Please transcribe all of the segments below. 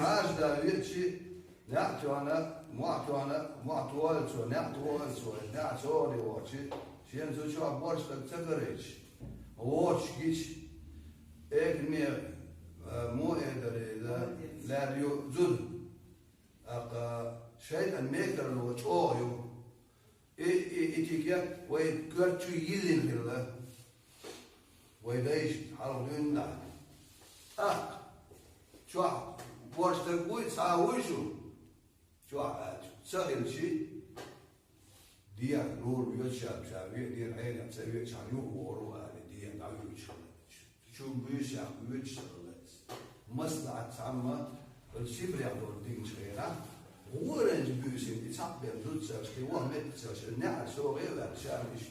حاج دا ويتشي نعتوانا معتوالتو نعتوالتو نعتوالي واتشي شين زو شو عبارش تكتكريش واتش كيش اك مير مو ادري لا ريو زود اقا شيء الميكر لو تشويو اتيكيت ويكرتشو يلين بالله ويدايش حرودين لا شو بورش تقوي تساويشو شو سهل شيء ديا نور يوشاب شابي ديا عين مسوي شانيو ورو هذه ديا دعوي شو بيشا بيشتغل مصنع تعمى الشبر يعملوا دين شغيرة هو رنج بيوسين يتصاب بيرزوت سرشكي وهمت سرشكي نعم سو غير شامش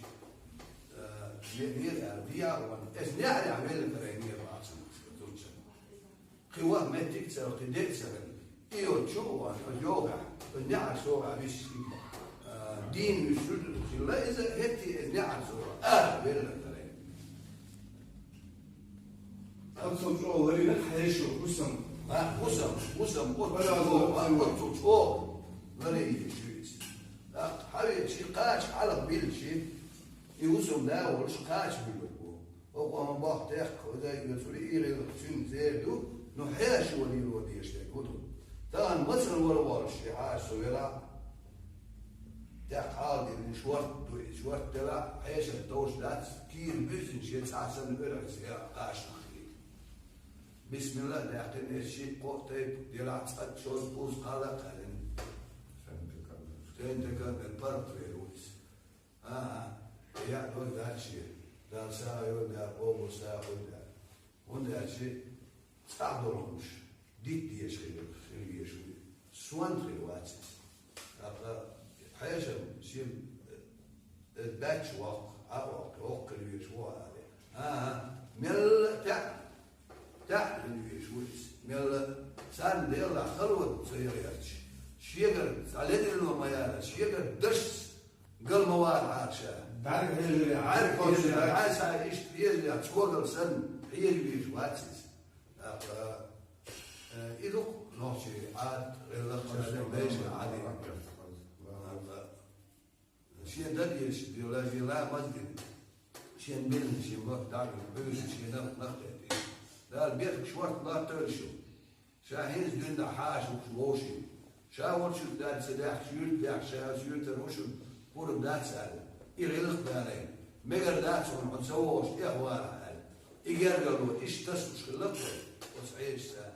يدير ديا وان اس نعم يعمل فرينير راسن زوت قوة متك سرشكي ديك سرن إيو تشوفه اليوغا النعم سو عمش دين يشد لا إذا هتي النعم سو بيرن فرين أبصر شو غريب حيشو وسم وسم ولا هو شو غريب شويس حبيبي شي قاش على قبيل شي يوسم لا ولا قاش بالبو هو ما باه تاخ وذا يسولي إيري شن زيدو نحاش ولي ودي يشتكوا تان مثلا ولا شي حاش ولا تاع حاضر شوارت تبع حيش الدوش دات كير بيزن شي تسعسن بالعز يا قاش بسم الله لكن الشيء قطيب ديال عصات شوز بوز قالق هلن فهمتك البرد في روس يا دول ذا الشيء ذا سايو ذا قوم سايو ذا وذا الشيء تعبرهمش ديت دي شيء في شيء سوان في الوقت حاجة شيء باتش وق اللي يشوى هذا مل تحت اللي يشويس مل سان ديلا خلوة سيرياتش شيقر على إنه ما يالا شيقر دش قل مواد عارشة تعرف اللي عارف اللي عايز إيش يجي تقول سن هي اللي يشواتس إذا نوشي عاد غير ليش عادي شيء دليش بيولوجي لا مسجد شيء بين شيء وقت تعرف بيوش شيء نقطة لا البيت شوارت لا ترشو شاهين زين حاش وشوشي شاور شو دار سلاح شيل داك شيل تروشو بور دات سال يغلق بالين ميغر دات ما تسووش يا هو إيجار قالوا إيش تسوش خلقه وصعيش سال